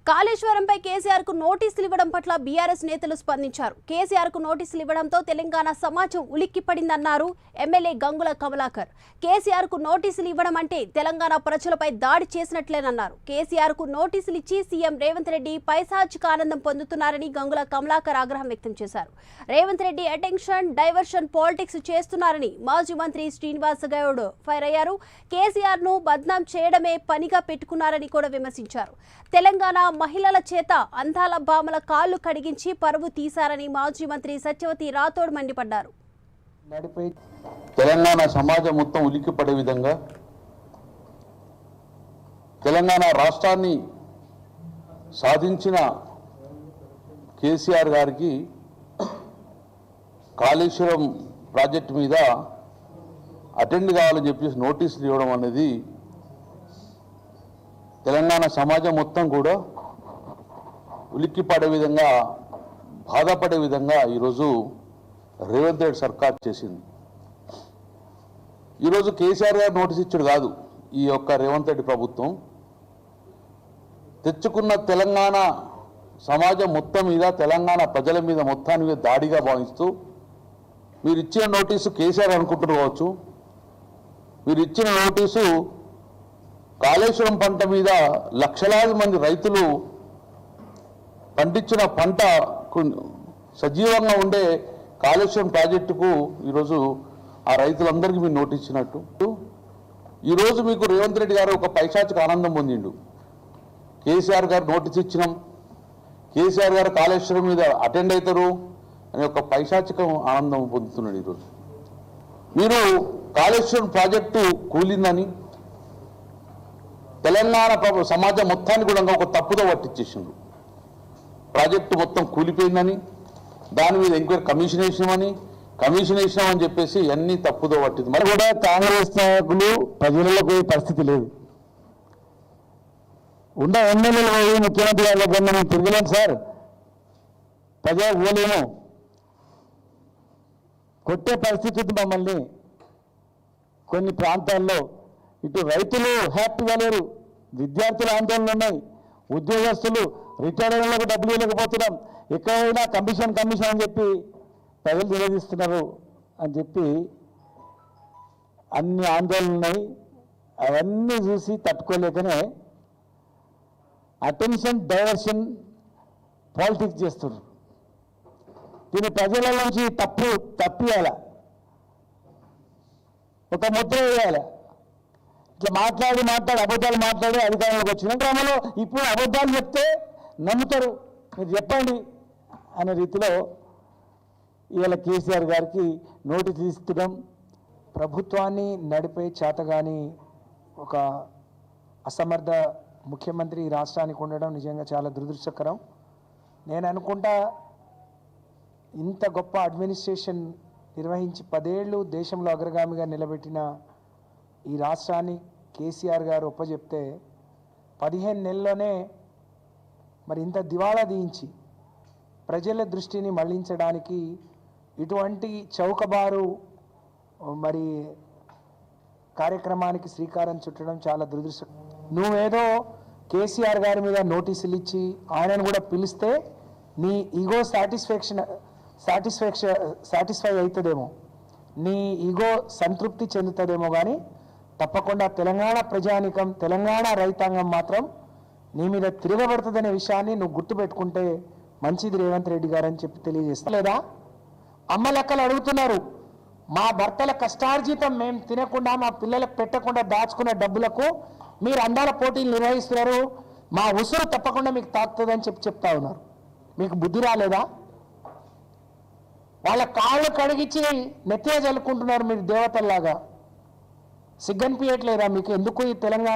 కాళేశ్వరంపై కేసీఆర్ కు నోటీసులు ఇవ్వడం పట్ల బీఆర్ఎస్ నేతలు స్పందించారు. కేసీఆర్ కు నోటీసులు ఇవ్వడంతో తెలంగాణ సమాజం ఉలిక్కిపడిందన్నారు ఎమ్మెల్యే గంగుల కమలాకర్. కేసీఆర్ కు నోటీసులు ఇవ్వడం అంటే తెలంగాణ ప్రజలపై దాడి చేసినట్లేనన్నారు. కేసీఆర్ కు నోటీసులు ఇచ్చి సీఎం రేవంత్ రెడ్డి పైశాచిక ఆనందం పొందుతున్నారని గంగుల కమలాకర్ ఆగ్రహం వ్యక్తం చేశారు. Revanth Reddy attention diversion politics చేస్తున్నారని మాజీ మంత్రి శ్రీనివాస్ గౌడ్ ఫైర్ అయ్యారు. కేసీఆర్ ను బద్నాం చేయడమే పనిగా పెట్టుకున్నారని కూడా విమర్శించారు. తెలంగాణ మహిళల చేత అందాల భామల కాళ్లు కడిగించి పరువు తీశారని మాజీ మంత్రి సత్యవతి రాథోడ్ మండిపడ్డారు. తెలంగాణ సమాజం మొత్తం ఉలిక్కిపడే విధంగా తెలంగాణ రాష్ట్రాన్ని సాధించిన కేసీఆర్ గారికి కాళేశ్వరం ప్రాజెక్టు మీద అటెండ్ కావాలని చెప్పేసి నోటీసులు ఇవ్వడం అనేది తెలంగాణ సమాజం మొత్తం కూడా ఉలిక్కిపడే విధంగా బాధపడే విధంగా ఈరోజు రేవంత్ రెడ్డి సర్కార్ చేసింది. ఈరోజు కేసీఆర్ గారు నోటీస్ ఇచ్చాడు కాదు, ఈ యొక్క రేవంత్ రెడ్డి ప్రభుత్వం తెచ్చుకున్న తెలంగాణ సమాజం మొత్తం మీద తెలంగాణ ప్రజల మీద మొత్తాన్ని మీద దాడిగా భావిస్తూ మీరు ఇచ్చిన నోటీసు కేసీఆర్ అనుకుంటున్నారు కావచ్చు, మీరు ఇచ్చిన నోటీసు కాళేశ్వరం పంట మీద లక్షలాది మంది రైతులు పండించిన పంట సజీవంగా ఉండే కాళేశ్వరం ప్రాజెక్టుకు ఈరోజు ఆ రైతులందరికీ మీరు నోటీస్ ఇచ్చినట్టు ఈరోజు మీకు రేవంత్ రెడ్డి గారు ఒక పైశాచిక ఆనందం పొందిండు. కేసీఆర్ గారు నోటీస్ ఇచ్చినాం, కేసీఆర్ గారు కాళేశ్వరం మీద అటెండ్ అవుతారు అనే ఒక పైశాచిక ఆనందం పొందుతున్నాడు. ఈరోజు మీరు కాళేశ్వరం ప్రాజెక్టు కూలిందని తెలంగాణ సమాజం మొత్తాన్ని కూడా ఒక తప్పుదో పట్టించేసిండ్రు. ప్రాజెక్టు మొత్తం కూలిపోయిందని, దాని మీద ఎంక్వైరీ కమిషన్ వేసినామని చెప్పేసి అన్ని తప్పుదో పట్టింది. మరి కూడా కాంగ్రెస్ నాయకులు ప్రజలలో పోయే పరిస్థితి లేదు. ఉన్న ఎమ్మెల్యేలు పోయి ముఖ్యమంత్రి గారి దగ్గర మనం తిరగలేము సార్, ప్రజా పోలేము, కొట్టే పరిస్థితి ఉంది మమ్మల్ని. కొన్ని ప్రాంతాల్లో ఇటు రైతులు హ్యాపీగా లేరు, విద్యార్థుల ఆందోళనలు ఉన్నాయి, ఉద్యోగస్తులు రిటైర్లకు డబ్బులు ఇవ్వలేకపోతున్నాం, ఎక్కడైనా కమిషన్ అని చెప్పి ప్రజలు నివేదిస్తున్నారు అని చెప్పి అన్ని ఆందోళనలు ఉన్నాయి. అవన్నీ చూసి తట్టుకోలేకనే అటెన్షన్ డైవర్షన్ పాలిటిక్స్ చేస్తున్నారు. దీన్ని ప్రజల నుంచి తప్పియాల, ఒక ముద్ర వేయాలి. ఇట్లా మాట్లాడి అబద్ధాలు మాట్లాడి అధికారంలోకి వచ్చిన క్రమంలో ఇప్పుడు అబద్ధాలు చెప్తే నమ్ముతారు, మీరు చెప్పండి అనే రీతిలో ఇవాళ కేసీఆర్ గారికి నోటీసులు ఇస్తున్నాం. ప్రభుత్వాన్ని నడిపే చేతగాని ఒక అసమర్థ ముఖ్యమంత్రి ఈ రాష్ట్రానికి ఉండడం నిజంగా చాలా దురదృష్టకరం. నేను అనుకుంటా ఇంత గొప్ప అడ్మినిస్ట్రేషన్ నిర్వహించి 10 ఏళ్ళు దేశంలో అగ్రగామిగా నిలబెట్టిన ఈ రాష్ట్రాన్ని కేసీఆర్ గారు ఒప్పజెప్తే 15 నెలల్లోనే మరి ఇంత దివాళా తీయించి ప్రజల దృష్టిని మళ్లించడానికి ఇటువంటి చౌకబారు మరి కార్యక్రమానికి శ్రీకారం చుట్టడం చాలా దురదృష్టం. నువ్వేదో కేసీఆర్ గారి మీద నోటీసులు ఇచ్చి ఆయనను కూడా పిలిస్తే నీ ఈగో సాటిస్ఫై అవుతుందేమో, నీ ఈగో సంతృప్తి చెందుతుందేమో, కానీ తప్పకుండా తెలంగాణ ప్రజానికం తెలంగాణ రైతాంగం మాత్రం నీ మీద తిరగబడుతుందనే విషయాన్ని నువ్వు గుర్తుపెట్టుకుంటే మంచిది రేవంత్ రెడ్డి గారు అని చెప్పి తెలియజేస్తా. లేదా అమ్మ లెక్కలు అడుగుతున్నారు, మా భర్తల కష్టార్జితం మేము తినకుండా మా పిల్లలకు పెట్టకుండా దాచుకున్న డబ్బులకు మీరు అందాల పోటీలు నిర్వహిస్తున్నారు, మా ఉసురు తప్పకుండా మీకు తాకుతుందని చెప్తా ఉన్నారు. మీకు బుద్ధి రాలేదా? వాళ్ళ కాళ్ళు కడిగిచ్చి నెత్తిన చల్లుకుంటున్నారు మీరు దేవతల్లాగా. సిగ్గనిపించట్లేదా మీకు? ఎందుకు ఈ తెలంగాణ